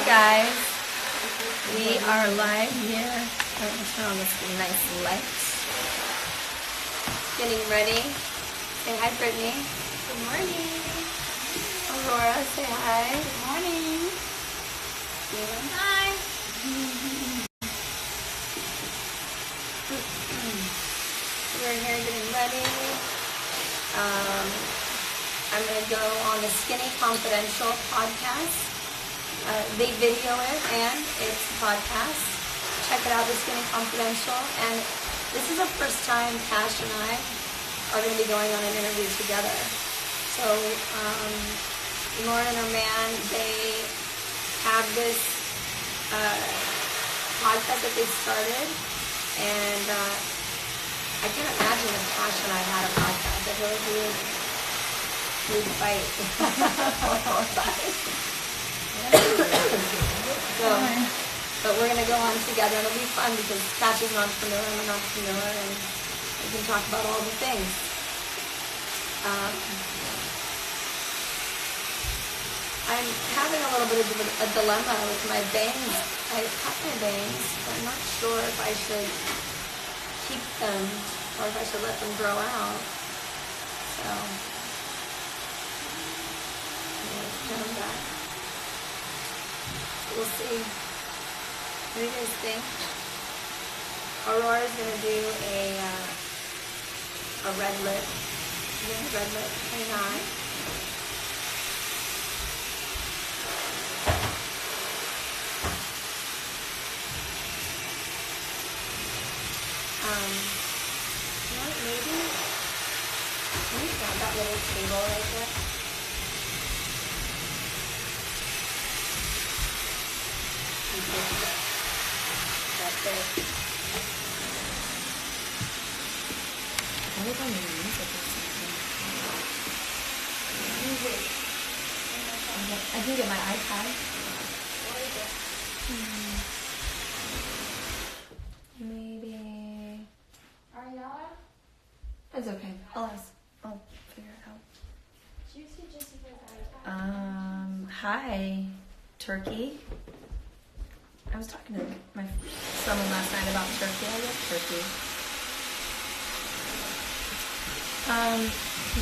Hi guys, we are live here. I'm going to turn on this nice light. Getting ready. Say hi, Brittany. Good morning. Aurora, say hi. Good morning. Steven. Hi. We're here getting ready. I'm going to go on the Skinny Confidential podcast. They video it and it's a podcast. Check it out, the Skinny Confidential. And this is the first time Cash and I are going to be going on an interview together. So Lauren and her man, they have this podcast that they started. And I can't imagine if Cash and I had a podcast. I feel like we would fight. But we're going to go on together. It'll be fun because Cash is an entrepreneur, I'm an entrepreneur, and we can talk about all the things. I'm having a little bit of a dilemma with my bangs. I cut my bangs, but I'm not sure if I should keep them or if I should let them grow out. So, I'm going to turn them back. We'll see. What do you guys think? Aurora's gonna do a red lip. She's doing a red lip. Say hi. You know what? Maybe grab that little table right there. That's it. I was on the music or something. I can get my iPad. Maybe. Ariella? It's okay. I'll figure it out. Do you see Jessica's iPad? Hi, Turkey. I was talking to someone last night about turkey. I love turkey.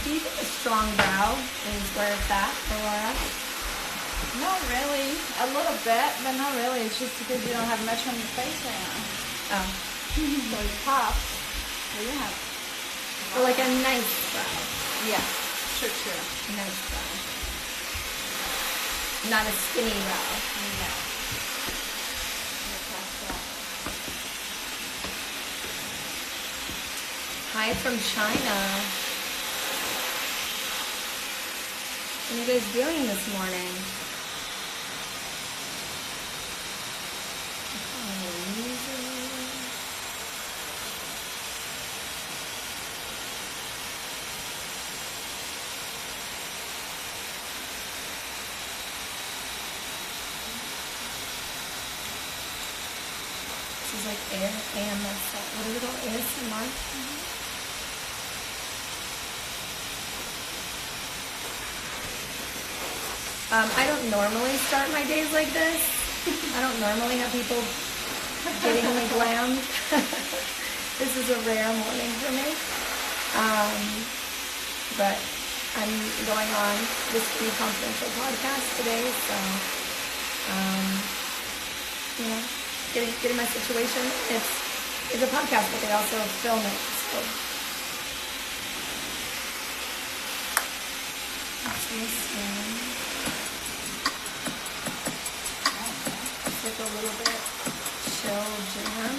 Do you think a strong brow is where it's at, Aurora? Not really. A little bit, but not really. It's just because you don't have much on your face right now. Oh. So it's pop. So you have. Or like a nice brow. Yeah. True. Nice brow. Not a skinny brow. No. Hi from China. What are you guys doing this morning? This is like AMS. What is it called? ASMR? I don't normally start my days like this. I don't normally have people getting me glammed. This is a rare morning for me. But I'm going on this Skinny Confidential podcast today, so getting my situation. It's a podcast, but they also film it. So that's this one. With a little bit chill jam.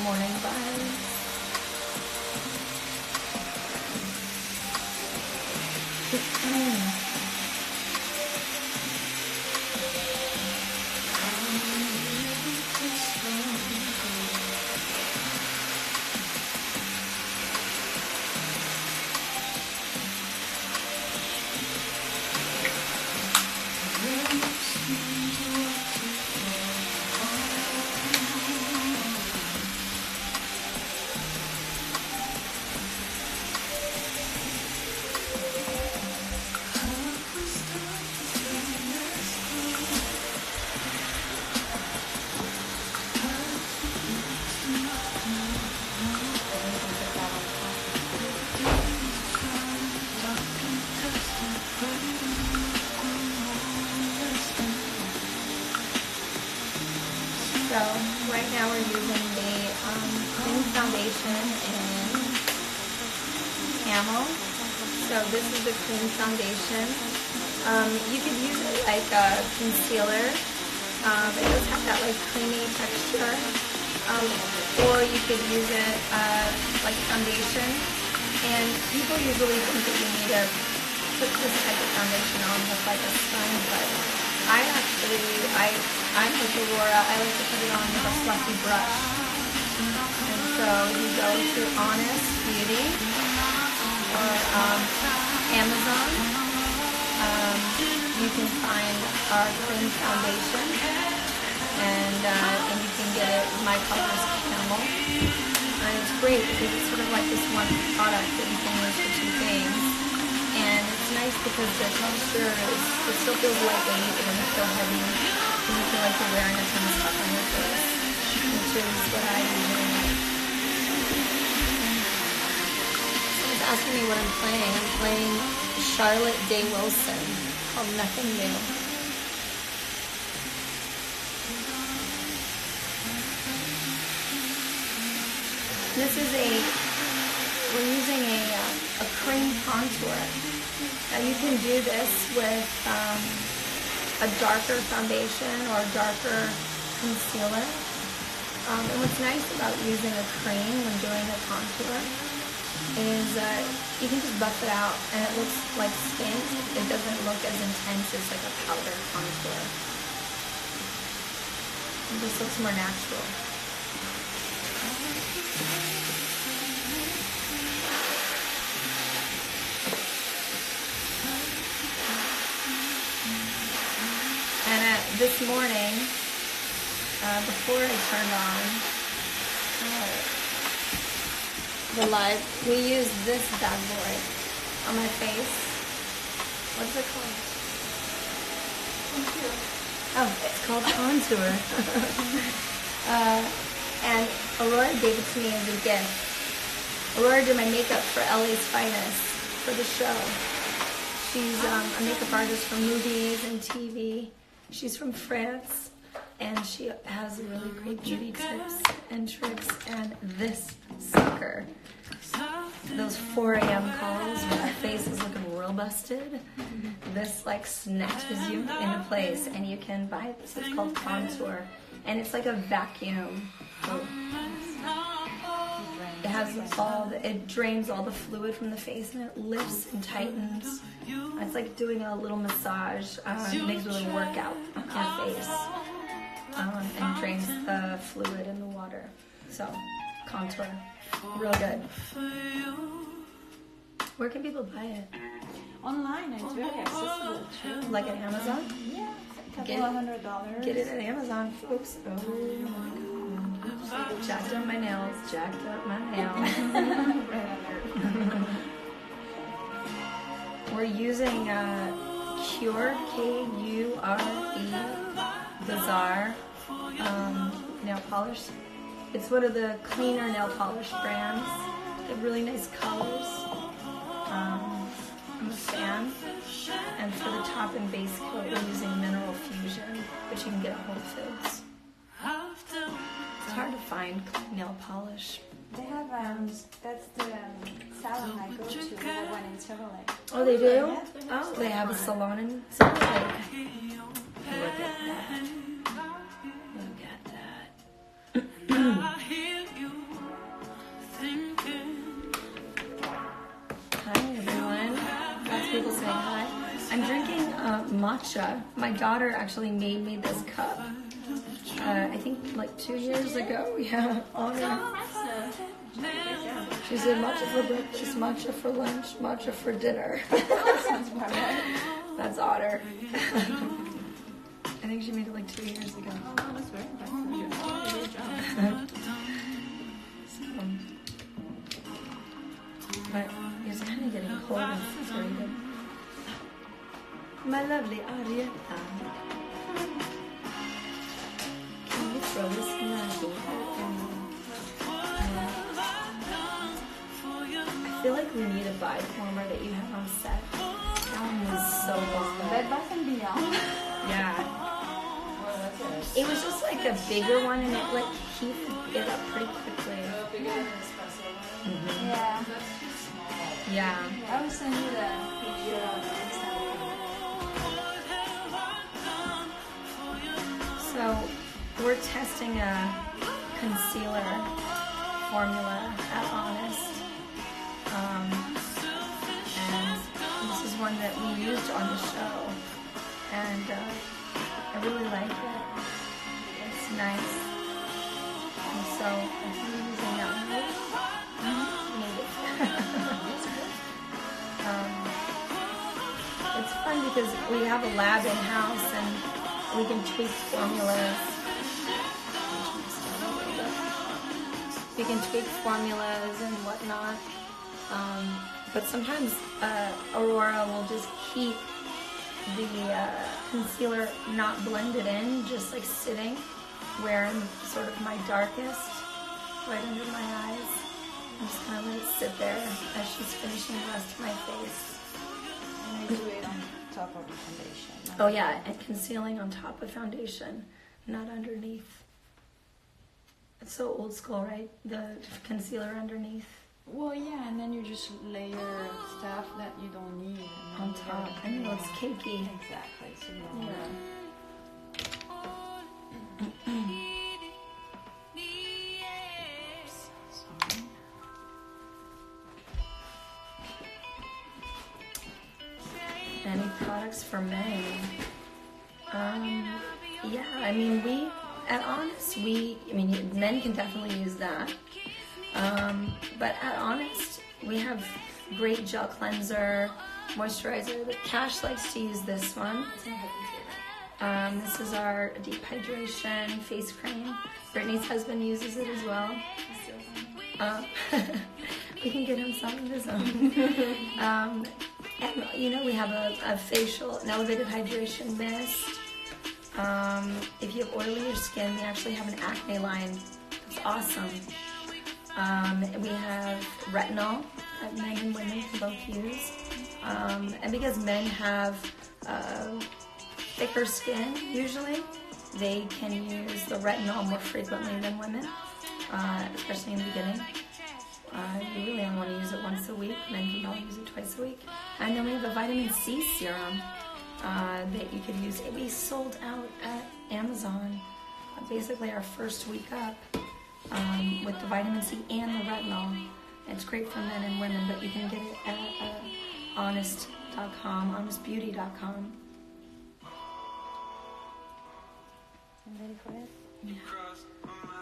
Morning vibes. we're using the cream foundation in Camel. So this is the cream foundation. You could use it like a concealer. It does have that like creamy texture. Or you could use it like foundation. And people usually think that you need to put this type of foundation on with like a sponge, but I'm with Aurora. I like to put it on with a fluffy brush. And so you go to Honest Beauty or Amazon. You can find our cream foundation, and you can get it. My color is Camel, and it's great because it's sort of like this one product that you can use for two things. And it's nice because the texture it still feels lightweight, it doesn't feel heavy, and you feel like you're wearing a ton of stuff on your face, which is what I usually like. Someone's asking me what I'm playing. I'm playing Charlotte Day Wilson called Nothing New. We're using a cream contour. Now you can do this with a darker foundation or a darker concealer. And what's nice about using a cream when doing a contour is you can just buff it out and it looks like skin. It doesn't look as intense as like a powder contour. It just looks more natural. And this morning, before I turned on the live, we used this bad boy on my face. What's it called? Contour. Oh, it's called Contour. And Aurora gave it to me as a gift. Aurora did my makeup for LA's Finest for the show. She's a makeup artist for movies and TV. She's from France, and she has really great beauty tips and tricks. And this sucker, those 4 a.m. calls where my face is looking real busted, this like snatches you into place, and you can buy this. It's called Contour, and it's like a vacuum. It has it drains all the fluid from the face, and it lifts and tightens. It's like doing a little massage. It makes a little workout on your face, and drains the fluid in the water. So, Contour, real good. Where can people buy it? Online, it's very accessible too. Like at Amazon? Yeah, a couple of $100. Get it at Amazon, folks. Oh my God. Jacked up my nails. Jacked up my nails. We're using Cure, K-U-R-E, Bizarre nail polish. It's one of the cleaner nail polish brands. They have really nice colors. I'm a fan. And for the top and base coat, we're using Mineral Fusion, which you can get at Whole Foods. It's hard to find nail polish. They have, that's the salon I go to, the one in Silver Lake. Oh, they do? Yeah. Oh, they have a salon in Silver Lake. Look at that. Look at that. Hi, everyone. Lots of people saying hi. I'm drinking matcha. My daughter actually made me this cup. I think like 2 years ago. Yeah, on her. She said matcha for breakfast, matcha for lunch, matcha for dinner. That sounds about right. That's otter. I think she made it like 2 years ago. Oh, that's very impressive. Good job. But it's kind of getting cold and frustrated. My lovely Arietta. Can you throw this magic? I feel like we need a vibe former that you have on set. That one was so long. Bed Bath & Beyond. Yeah. Well, that's it. It was just like a bigger one, and it like heated it up pretty quickly. Yeah. Yeah. I will send you the picture of the next time. So we're testing a concealer formula at Honest. And this is one that we used on the show. And I really like it. It's nice. And so I'm using that one. It's fun because we have a lab in-house and we can tweak formulas. We can tweak formulas and whatnot. But sometimes Aurora will just keep the concealer not blended in, just like sitting where I'm sort of my darkest, right under my eyes. I'm just gonna let it sit there as she's finishing the rest of my face. And I do it on top of the foundation. Oh yeah, and concealing on top of foundation, not underneath. It's so old school, right? The concealer underneath. Well, yeah, and then you just layer stuff that you don't need and On top. I know, it's cakey. Exactly. So you don't Any products for men? Yeah, I mean, we, at Honest, men can definitely use that. But at Honest, we have great gel cleanser, moisturizer. But Cash likes to use this one. This is our deep hydration face cream. Brittany's husband uses it as well. We can get him some of his own. And we have a facial, an elevated hydration mist. If you have oilier skin, we actually have an acne line. It's awesome. We have retinol that men and women can both use. And because men have thicker skin, usually, they can use the retinol more frequently than women, especially in the beginning. You really only want to use it once a week. Men can probably use it twice a week. And then we have a vitamin C serum that you could use. We sold out at Amazon basically our first week up with the vitamin C and the retinol. It's great for men and women, but you can get it at honest.com, honestbeauty.com. You ready for it? Yeah.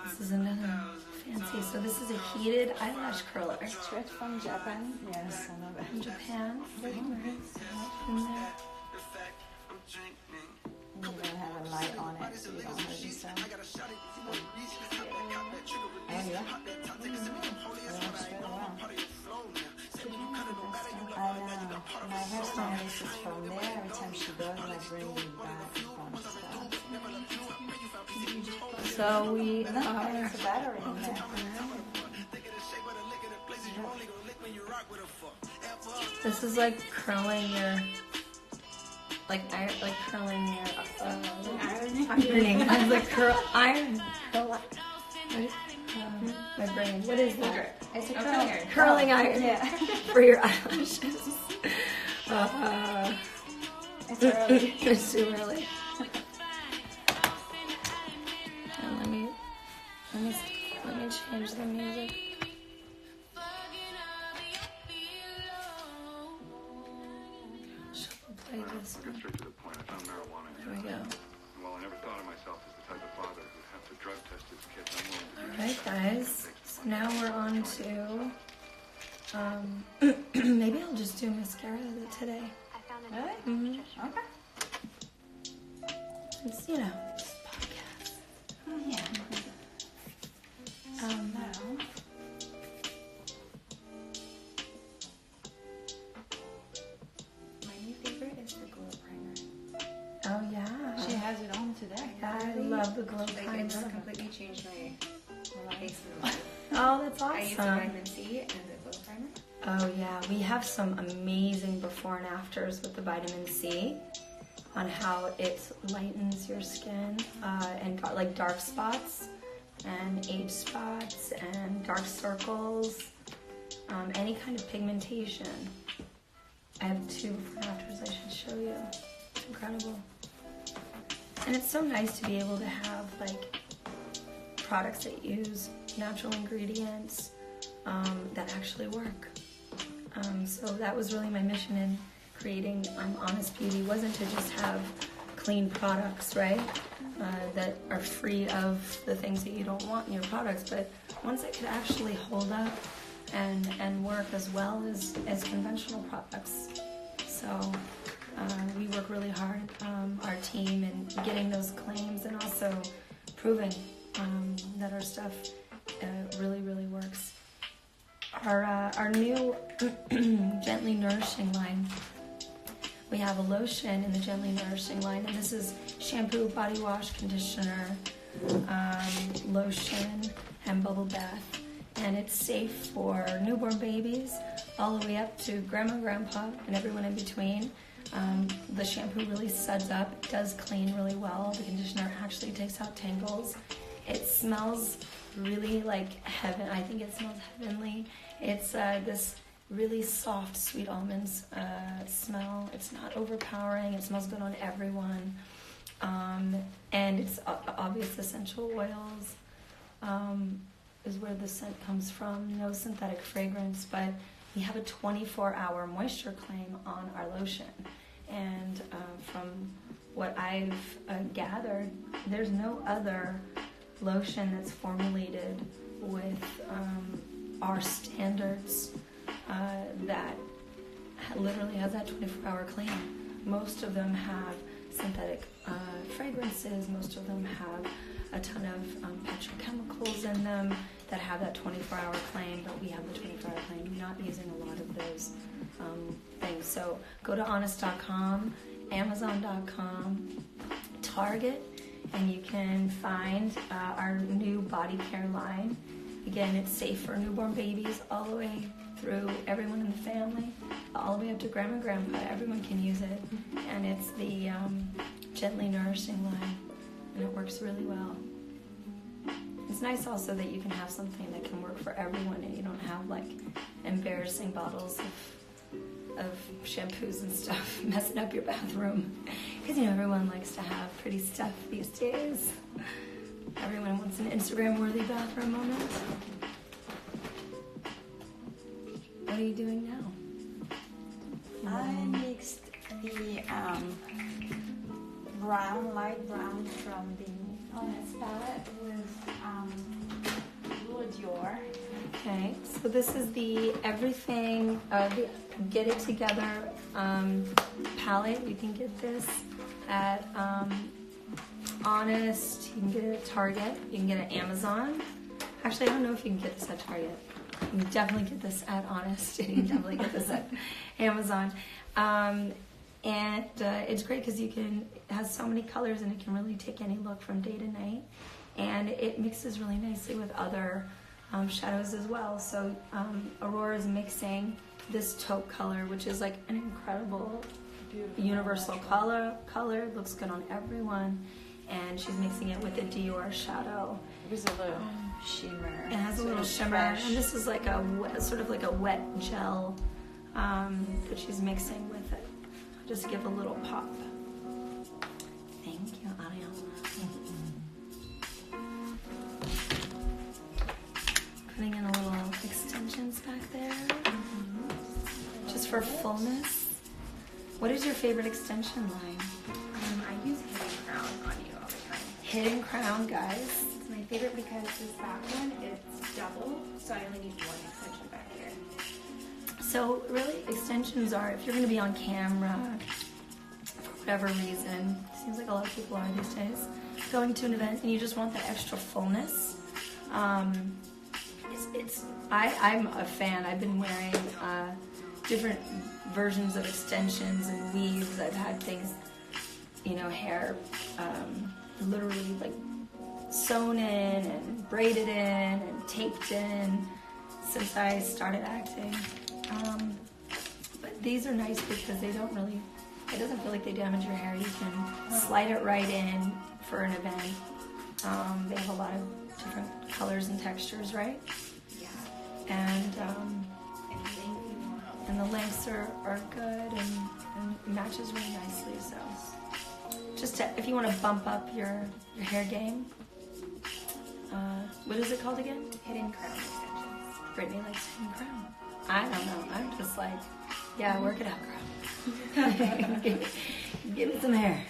This is another fancy. So this is a heated eyelash curler. Straight from Japan. Yes, I love it. From Japan. Very nice. In there. You're going to have a light on it so you don't hurt yourself. Oh, yeah? I know. My hairstylist is from there. Every time she goes, I bring me back fun stuff. So we No, it's a battery in there. This is like curling your, curling your ironing. I was like iron. My brain. What is that? It's a curling iron. Curling iron. Yeah. For your eyelashes. It's early. It's too early. And let me change the music. Play this one. Straight to the point. I found marijuana. Here we go. Well, I never thought of myself as the type of father who would have to drug test his kids. I'm willing to do Alright that. guys, so now we're on to, maybe I'll just do mascara today. Really? Mm-hmm. Okay. It's, podcast. Oh, yeah. Now. My new favorite is the glow primer. Oh yeah. She has it on today. I love the glow primer. It's completely changed my face and life. Oh, that's I use the awesome. vitamin C and the glow primer. Oh yeah, we have some amazing before and afters with the vitamin C. on how it lightens your skin and got like dark spots and age spots and dark circles, any kind of pigmentation. I have 2 before and afters I should show you. It's incredible. And it's so nice to be able to have like products that use natural ingredients that actually work. So that was really my mission in creating Honest Beauty, wasn't to just have clean products, right? That are free of the things that you don't want in your products, but ones that could actually hold up and work as well as conventional products. So we work really hard, our team, in getting those claims and also proving that our stuff really, really works. Our new Gently Nourishing line, we have a lotion in the Gently Nourishing line, and this is shampoo, body wash, conditioner, lotion, and bubble bath. And it's safe for newborn babies all the way up to grandma, grandpa, and everyone in between. The shampoo really suds up. It does clean really well. The conditioner actually takes out tangles. It smells really like heaven. I think it smells heavenly. It's this really soft, sweet almonds smell. It's not overpowering. It smells good on everyone. And it's obvious essential oils is where the scent comes from. No synthetic fragrance, but we have a 24-hour moisture claim on our lotion. And from what I've gathered, there's no other lotion that's formulated with our standards that literally has that 24-hour claim. Most of them have synthetic fragrances. Most of them have a ton of petrochemicals in them that have that 24-hour claim, but we have the 24-hour claim. We're not using a lot of those things. So go to honest.com, amazon.com, Target, and you can find our new body care line. Again, it's safe for newborn babies all the way through everyone in the family, all the way up to grandma and grandpa. Everyone can use it. And it's the Gently Nourishing line, and it works really well. It's nice also that you can have something that can work for everyone, and you don't have like embarrassing bottles of shampoos and stuff messing up your bathroom. Because everyone likes to have pretty stuff these days. Everyone wants an Instagram-worthy bathroom moment. What are you doing now? I mixed the light brown from the Honest palette with Blue Dior. Okay, so this is the Everything the Get It Together palette. You can get this at Honest, you can get it at Target, you can get it at Amazon. Actually, I don't know if you can get this at Target. You can definitely get this at Honest, and you can definitely get this at Amazon. And it's great because it has so many colors, and it can really take any look from day to night. And it mixes really nicely with other shadows as well. So Aurora is mixing this taupe color, which is like an incredible universal color. It looks good on everyone. And she's mixing it with a Dior shadow. With a little shimmer. It has a little shimmer. And this is like sort of like a wet gel that she's mixing with it. I'll just give a little pop. Thank you, Ariana. Putting in a little extensions back there. Just for fullness. What is your favorite extension line? I use Hidden Crown on you all the time. Hidden Crown, guys. It's my favorite because this back one, it's double, so I only need one extension back here. So really, extensions are, if you're going to be on camera, for whatever reason, it seems like a lot of people are these days, going to an event and you just want that extra fullness. I'm a fan. I've been wearing different versions of extensions and weaves. I've had things, hair literally like sewn in and braided in and taped in since I started acting. But these are nice because they it doesn't feel like they damage your hair. You can slide it right in for an event. They have a lot of different colors and textures, right? Yeah. And the lengths are good and matches really nicely. So just if you want to bump up your hair game, what is it called again? Hidden crown extensions. Brittany likes hidden crown. I don't know. I'm just like, yeah, work it out, girl. give me some hair.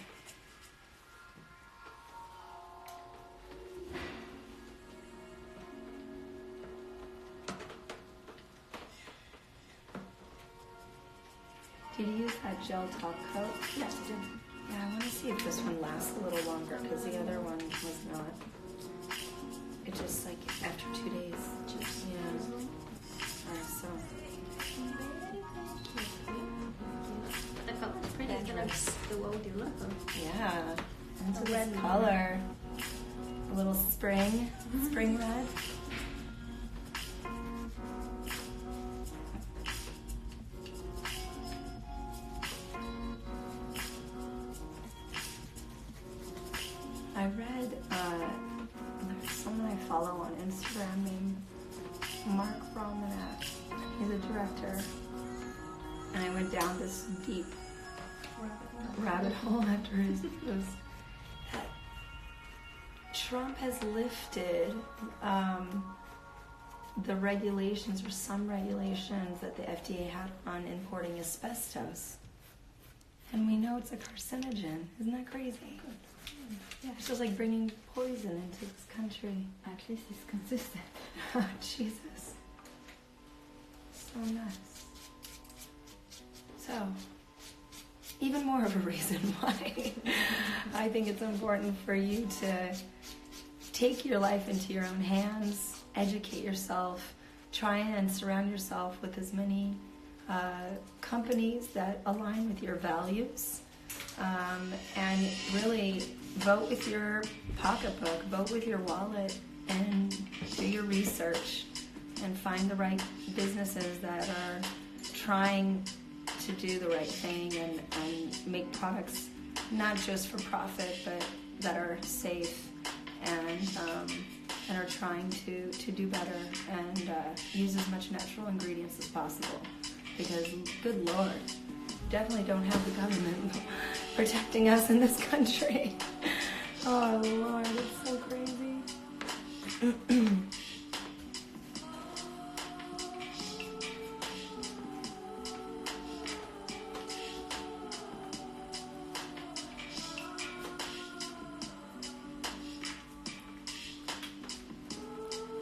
Did you use that gel top coat? Yes, I did. Yeah, I want to see if this one lasts a little longer because the other one was not. It just like after 2 days, just Alright, so. The color's pretty. It's gonna go with your look. Yeah, it's a red color. A little spring red. I read, there's someone I follow on Instagram named Mark Romanek. He's a director. And I went down this deep rabbit hole after his that Trump has lifted the regulations or some regulations that the FDA had on importing asbestos. And we know it's a carcinogen. Isn't that crazy? Yeah, it's just like bringing poison into this country. At least it's consistent. Oh, Jesus. So nuts. So, even more of a reason why I think it's important for you to take your life into your own hands, educate yourself, try and surround yourself with as many companies that align with your values, and really vote with your pocketbook, vote with your wallet, and do your research and find the right businesses that are trying to do the right thing and make products not just for profit but that are safe and are trying to do better and use as much natural ingredients as possible, because good Lord, definitely don't have the government protecting us in this country. Oh Lord, it's so crazy.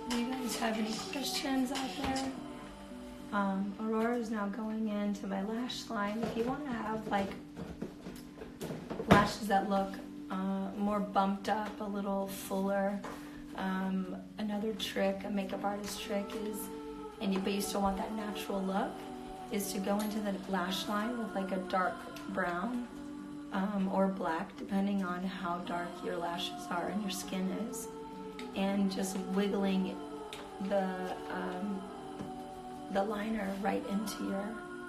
Do you guys have any questions out there? Aurora is now going into my lash line. If you want to have like lashes that look more bumped up, a little fuller, another trick, a makeup artist trick is, but you still want that natural look, is to go into the lash line with like a dark brown or black, depending on how dark your lashes are and your skin is, and just wiggling the liner right into your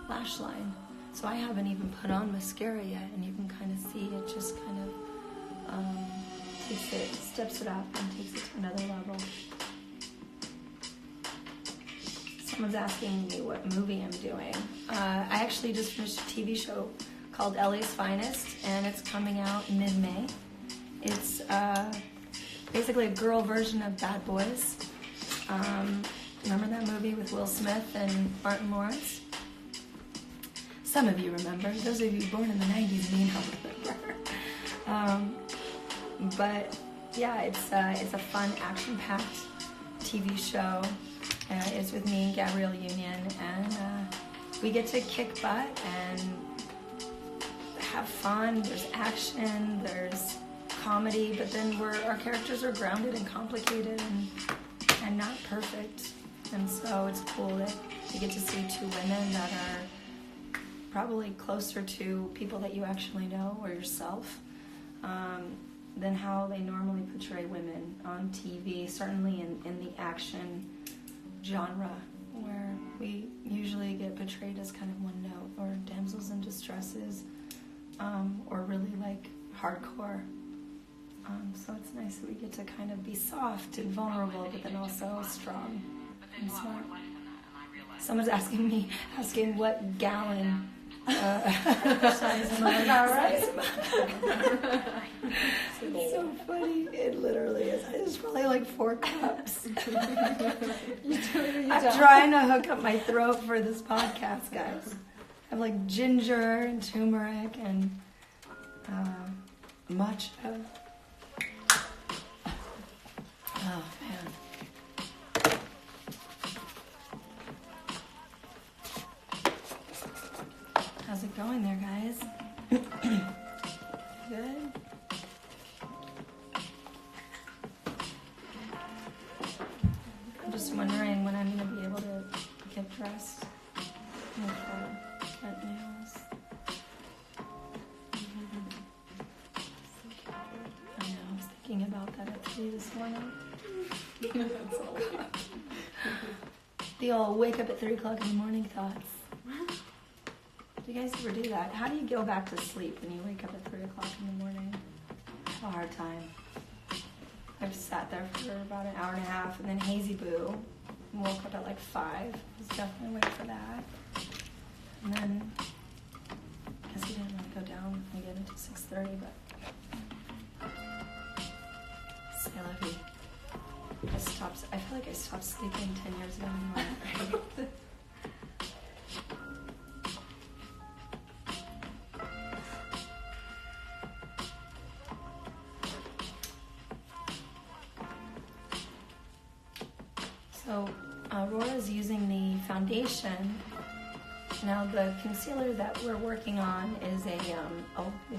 lash line. So I haven't even put on mascara yet, and you can kind of see it just kind of steps it up and takes it to another level. Someone's asking me what movie I'm doing. I actually just finished a TV show called LA's Finest, and it's coming out mid-May. It's basically a girl version of Bad Boys. Remember that movie with Will Smith and Martin Lawrence? Some of you remember. Those of you born in the 90s may not remember. But yeah, it's a fun, action-packed TV show. It's with me and Gabrielle Union, and we get to kick butt and have fun. There's action, there's comedy, but then our characters are grounded and complicated and not perfect. And so it's cool that you get to see two women that are probably closer to people that you actually know or yourself than how they normally portray women on TV, certainly in the action genre, where we usually get portrayed as kind of one note, or damsels in distresses, or really like hardcore. So it's nice that we get to kind of be soft and vulnerable, but then also strong and smart. Someone's asking what gallon size mug. Right? It's so funny. It literally is. It's probably like 4 cups. I'm trying to hook up my throat for this podcast, guys. I have like ginger and turmeric and matcha. Oh man. How's it going there, guys? Good? I'm just wondering when I'm going to be able to get dressed and get nails. I know, I was thinking about that at 3 this morning. The old wake up at 3 o'clock in the morning thoughts. Do you guys ever do that? How do you go back to sleep when you wake up at 3 o'clock in the morning? I have a hard time. I've sat there for about an hour and a half, and then Hazy Boo woke up at like 5. I was definitely waiting for that. And then, I guess he didn't want to go down again until 6:30, but say I love you. I feel like I stopped sleeping 10 years ago anyway. So Aurora's using the foundation. Now the concealer that we're working on is a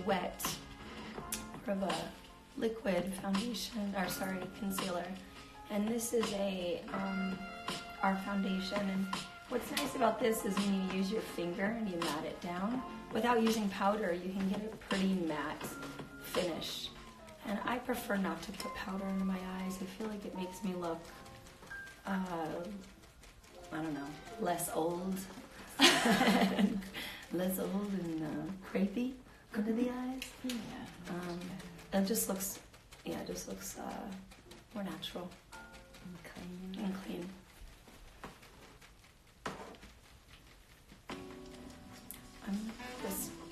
wet, or of a liquid concealer. And this is our foundation. And what's nice about this is when you use your finger and you mat it down, without using powder, you can get a pretty matte finish. And I prefer not to put powder under my eyes. I feel like it makes me look, I don't know, less old. Less old and crepey under the eyes. Yeah. It just looks more natural and clean.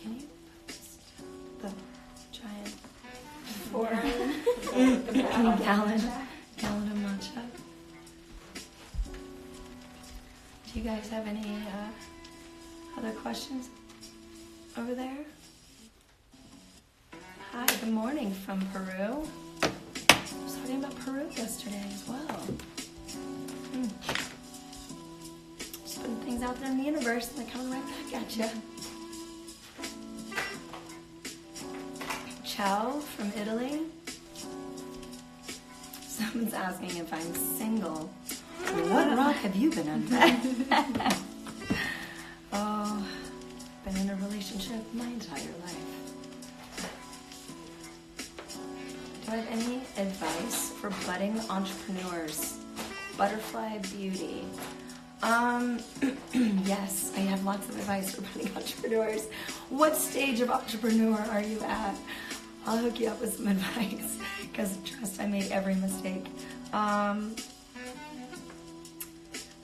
Can you the giant 4 gallon of matcha? Do you guys have any other questions over there? Hi, good morning from Peru. I was talking about Peru yesterday as well. Just putting things out there in the universe and they're coming right back at you. Ciao from Italy. Someone's asking if I'm single. What rock have you been under? Oh, been in a relationship my entire life. Do I have any advice for budding entrepreneurs? Butterfly Beauty. Yes, I have lots of advice for budding entrepreneurs. What stage of entrepreneur are you at? I'll hook you up with some advice because trust, I made every mistake.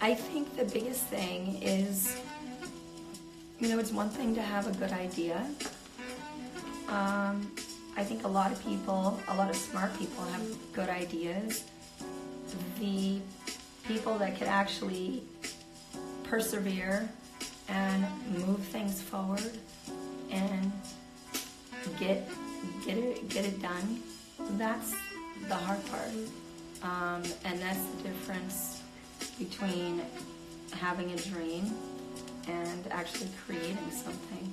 I think the biggest thing is, it's one thing to have a good idea. I think a lot of smart people have good ideas. The people that could actually persevere and move things forward and get it done, that's the hard part. And that's the difference between having a dream and actually creating something.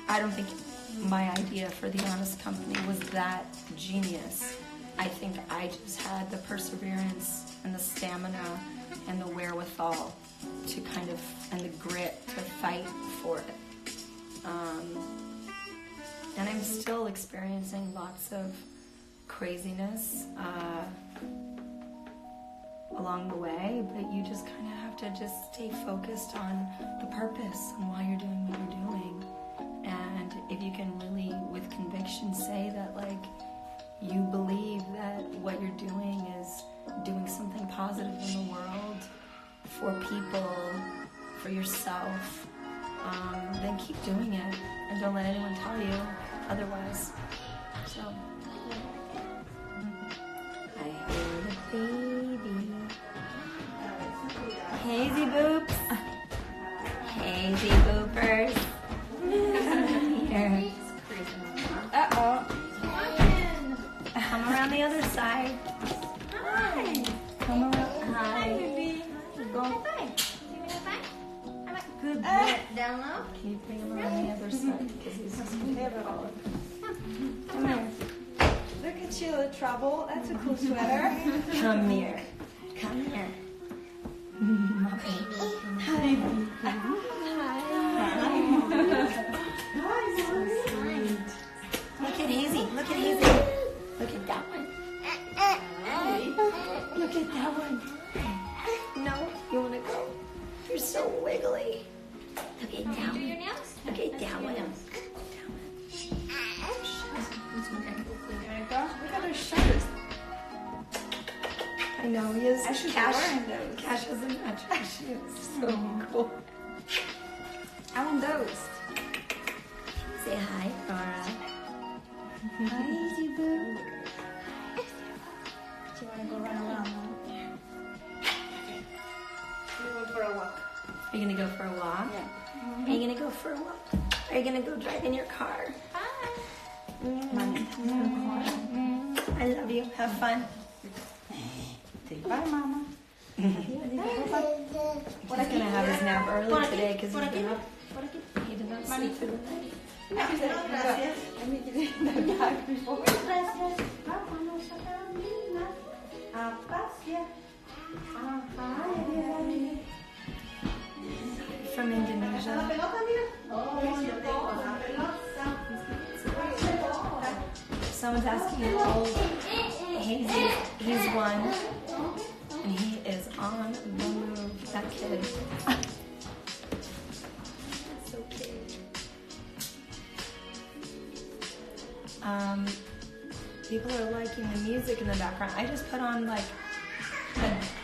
I don't think my idea for the Honest Company was that genius. I think I just had the perseverance and the stamina and the wherewithal to and the grit to fight for it. And I'm still experiencing lots of craziness. along the way, but you just kind of have to just stay focused on the purpose and why you're doing what you're doing. And if you can really, with conviction, say that like you believe that what you're doing is doing something positive in the world for people, for yourself, then keep doing it and don't let anyone tell you otherwise. So, I heard a baby. Hazy boops. Hazy boopers. Here. Uh-oh. Come around the other side. Hi. Come around. Hi. Go. Hi. Good boy. Down low. Can you bring him around the other side? Because he's just favorite. Come here. Look at you, Trouble. That's a cool sweater. Come here. Come here. Mommy. Hi. Hi. So sweet. Look at Hazy. Look at Hazy. Look at that one. Look at that one. No, you want to go? You're so wiggly. Look at that one. Your nails? Look at that one. There you go. Look at those shoes. I know, he is. I should be Cash, wearing those. Cash doesn't match my shoes. So cool. I want those. Say hi, Laura. Hi, Easy Boo. Do you want to go run around now? We're going for a walk. Are you going to go for a walk? Yeah. Are you going to go for a walk? Are you going to go drive in your car? Hi. I love you. Have fun. Say bye, Mama. He's going to have his nap early today because he's been up. He did not sleep through the night. Let me get in the bag before. From Indonesia. Someone's asking how old Hazy is. He's 1, and he is on the move. That kid. So cute. People are liking the music in the background. I just put on like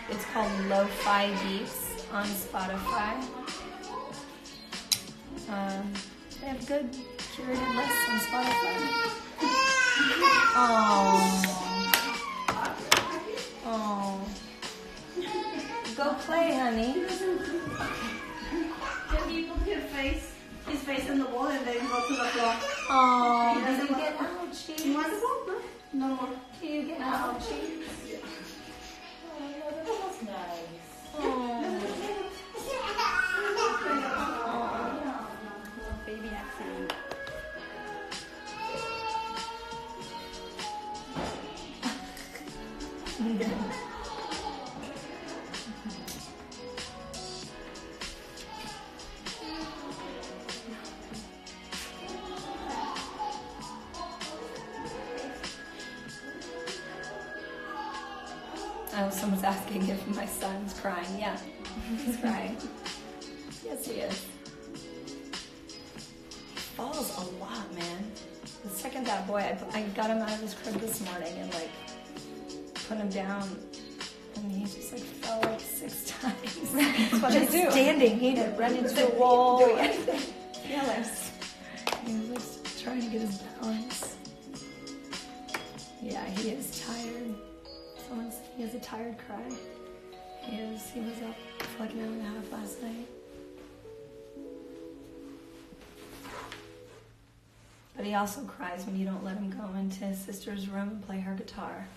it's called Lo-Fi Beats on Spotify. They have good curated lists on Spotify. Oh. Go play, honey. Then you put his face in the wall and then go to the floor. Oh, He doesn't do you want- get ouchies? You want to go? No? No more. Do you get ouchies? Baby accident. Oh, someone's asking if my son's crying. Yeah, he's crying. Yes, he is. He falls a lot, man. The second that boy, I got him out of his crib this morning and like put him down, and he just like fell like 6 times. That's what they do. Standing, he didn't run into a wall. Doing anything. Fearless. He was like trying to get his balance. Yeah, he is tired. Someone said he has a tired cry. He is. He was up for like an hour and a half last night. But he also cries when you don't let him go into his sister's room and play her guitar.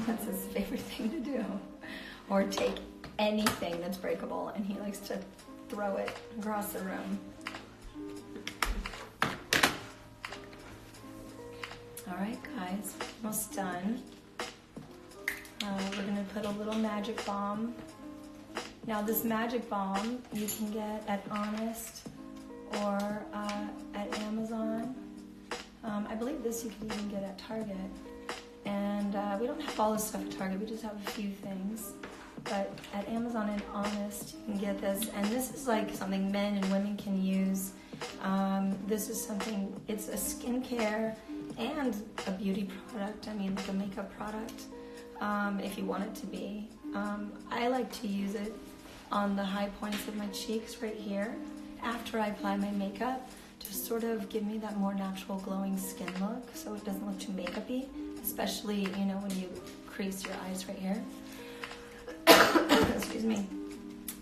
That's his favorite thing to do. Or take anything that's breakable and he likes to throw it across the room. Alright guys, almost done. We're going to put a little magic bomb. Now this magic bomb you can get at Honest or at Amazon. I believe this you can even get at Target. And we don't have all this stuff at Target, we just have a few things. But at Amazon and Honest, you can get this. And this is like something men and women can use. This is something, it's a skincare and a beauty product. I mean, like a makeup product, if you want it to be. I like to use it on the high points of my cheeks right here after I apply my makeup to sort of give me that more natural glowing skin look so it doesn't look too makeup-y, especially, you know, when you crease your eyes right here. Excuse me.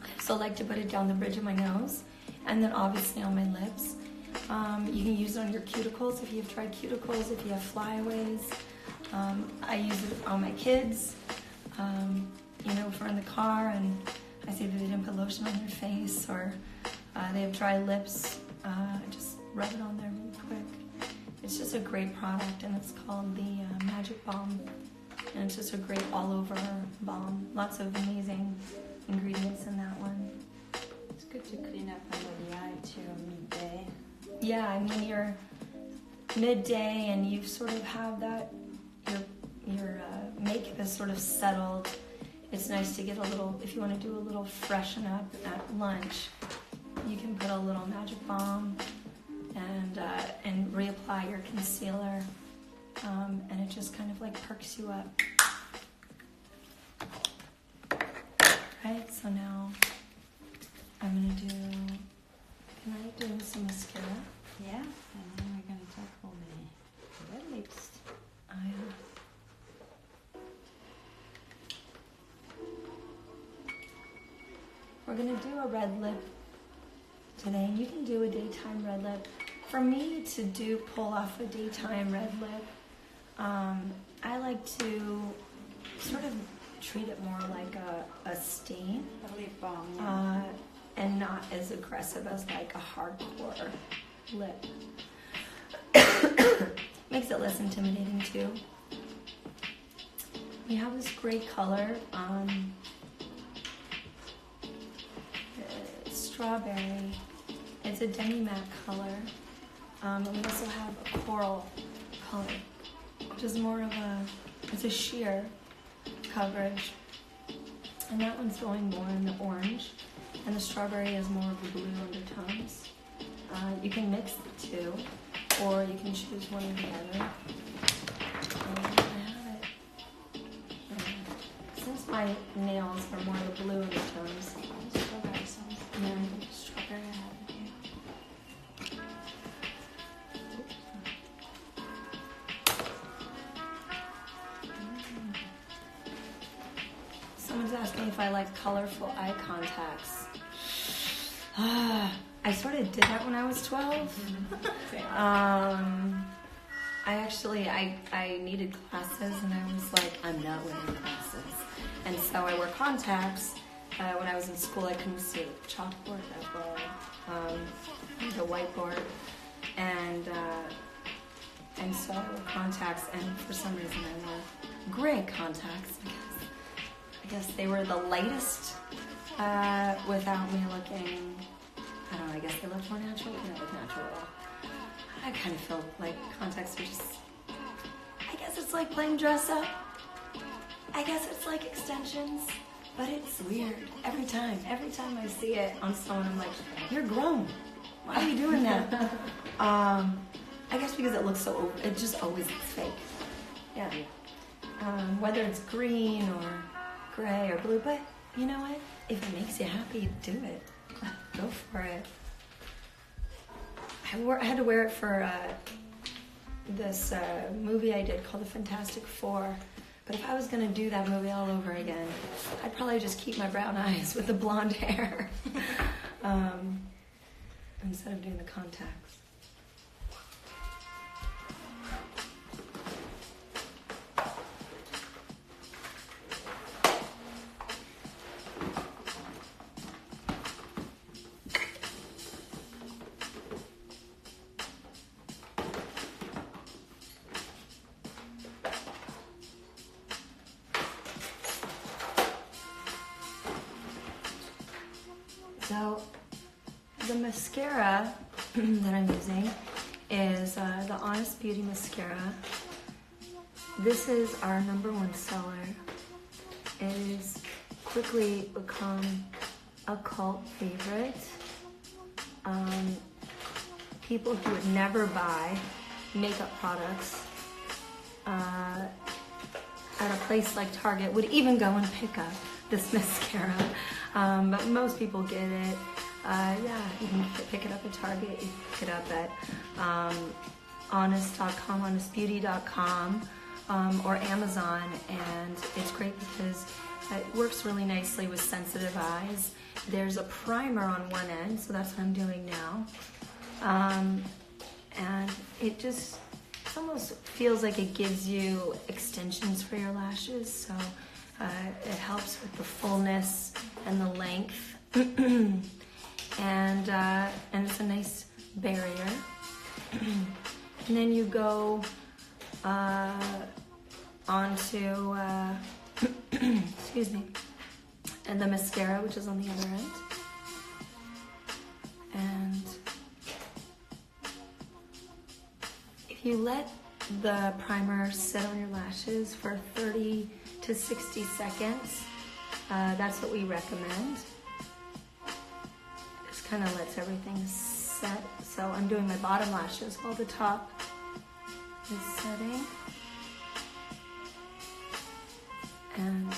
I also like to put it down the bridge of my nose and then obviously on my lips. You can use it on your cuticles if you've tried cuticles, if you have flyaways. I use it on my kids, you know, if we're in the car and I see that they didn't put lotion on their face or they have dry lips, just rub it on there really quick. It's just a great product and it's called the Magic Balm. And it's just a great all-over balm. Lots of amazing ingredients in that one. It's good to clean up under the eye too, midday. Yeah, I mean, you're midday and you sort of have that, your makeup is sort of settled. It's nice to get a little, if you want to do a little freshen up at lunch, you can put a little Magic Balm and reapply your concealer. And it just kind of like perks you up. Right, so now I'm gonna do, can I do some mascara? Yeah, and then we're going to tackle the red lips. We're gonna do a red lip today, and you can do a daytime red lip. For me to pull off a daytime red lip, I like to sort of treat it more like a stain, A lip balm. and not as aggressive as like a hardcore lip. Makes it less intimidating too. We have this great color, strawberry. It's a demi-matte color. And we also have a coral color, which is more of it's a sheer coverage. And that one's going more in the orange. And the strawberry is more of the blue undertones. You can mix the two, or you can choose one or the other. I have it. Since my nails are more of the blue undertones, Strawberry sauce. and then I think strawberry I have it here. Someone's asking if I like colorful eye contacts. I sort of did that when I was 12. I needed glasses and I was like, I'm not wearing glasses. And so I wore contacts. When I was in school, I couldn't see the chalkboard that well, the whiteboard. And so I wore contacts, and for some reason I wore gray contacts because I guess they were the lightest without me looking, I don't know, I guess they looked more natural. They don't look natural at all. I kind of felt like contacts were just, I guess it's like playing dress up. I guess it's like extensions, but it's weird. Every time I see it on someone, I'm like, you're grown. Why are you doing that? I guess because it looks so over, it just always looks fake. Yeah. Whether it's green or gray or blue, but you know what? If it makes you happy, do it. Go for it. I had to wear it for this movie I did called The Fantastic Four. But if I was going to do that movie all over again, I'd probably just keep my brown eyes with the blonde hair instead of doing the contacts. So the mascara that I'm using is the Honest Beauty mascara. this is our #1 seller. It has quickly become a cult favorite. People who would never buy makeup products at a place like Target would even go and pick up this mascara. But most people get it. Yeah, you can pick it up at Target. You can pick it up at honest.com, honestbeauty.com, or Amazon. And it's great because it works really nicely with sensitive eyes. There's a primer on one end, so that's what I'm doing now. And it almost feels like it gives you extensions for your lashes, so it helps with the fullness and the length. And it's a nice barrier. And then you go onto excuse me, and the mascara, which is on the other end. And if you let the primer sit on your lashes for 30 to 60 seconds, that's what we recommend. Just kind of lets everything set. So I'm doing my bottom lashes while the top is setting. And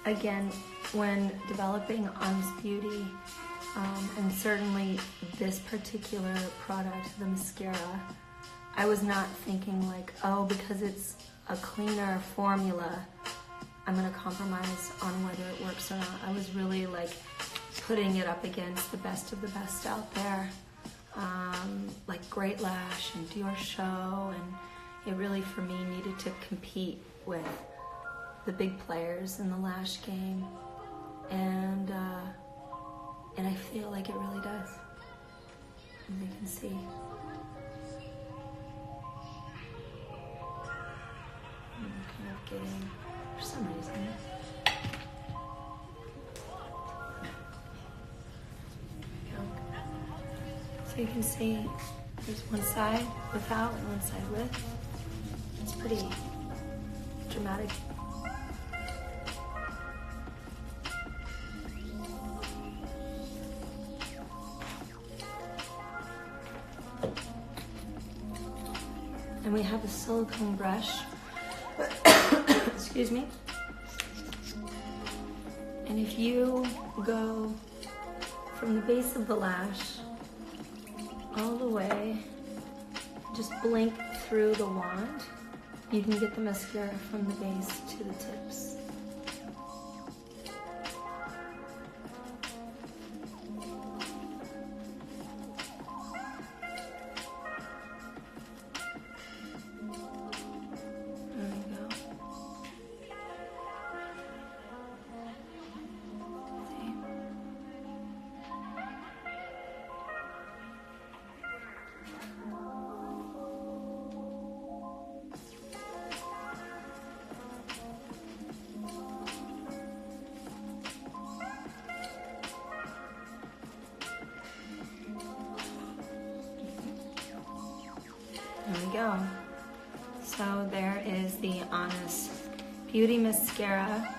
again, when developing Honest Beauty, and certainly this particular product, the mascara, I was not thinking like, oh, because it's a cleaner formula, I'm gonna compromise on whether it works or not. I was really like putting it up against the best of the best out there, like Great Lash and Dior Show, and it really, for me, needed to compete with the big players in the lash game, and I feel like it really does, as you can see. I'm kind of getting, for some reason, so you can see there's one side without and one side with. It's pretty dramatic. And we have a silicone brush, excuse me. And if you go from the base of the lash all the way, just blink through the wand, you can get the mascara from the base to the tips. There we go. See? There we go. So there is the Honest Beauty Mascara.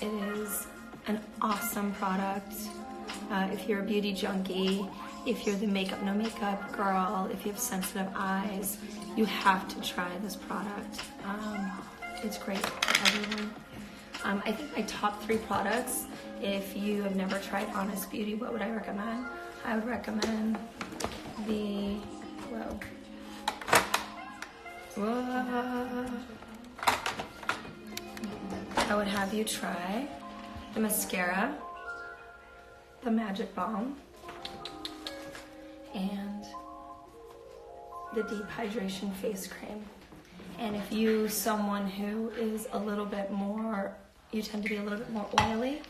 It is an awesome product. If you're a beauty junkie, if you're the makeup, no makeup girl, if you have sensitive eyes, you have to try this product. It's great for everyone. I think my top 3 products, if you have never tried Honest Beauty, what would I recommend? I would recommend the, I would have you try the mascara, the Magic Balm, and the Deep Hydration Face Cream. And if you, someone who is a little bit more, you tend to be a little bit more oily,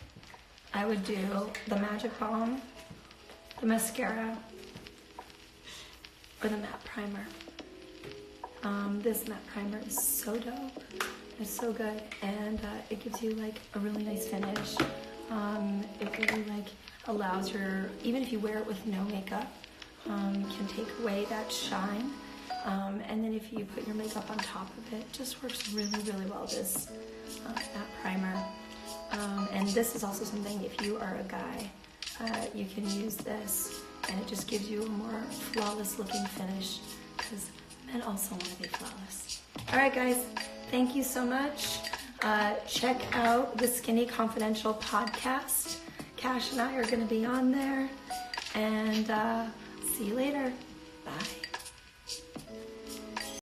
I would do the Magic Balm, the mascara, or the matte primer. This matte primer is so dope. It's so good, and it gives you like a really nice finish. It really like allows your, even if you wear it with no makeup, can take away that shine And then if you put your makeup on top of it, it just works really, really well, this that primer. And this is also something, if you are a guy, you can use this, and it just gives you a more flawless looking finish, because men also want to be flawless. All right, guys, thank you so much. Check out the Skinny Confidential podcast. Cash and I are going to be on there, and see you later. Bye.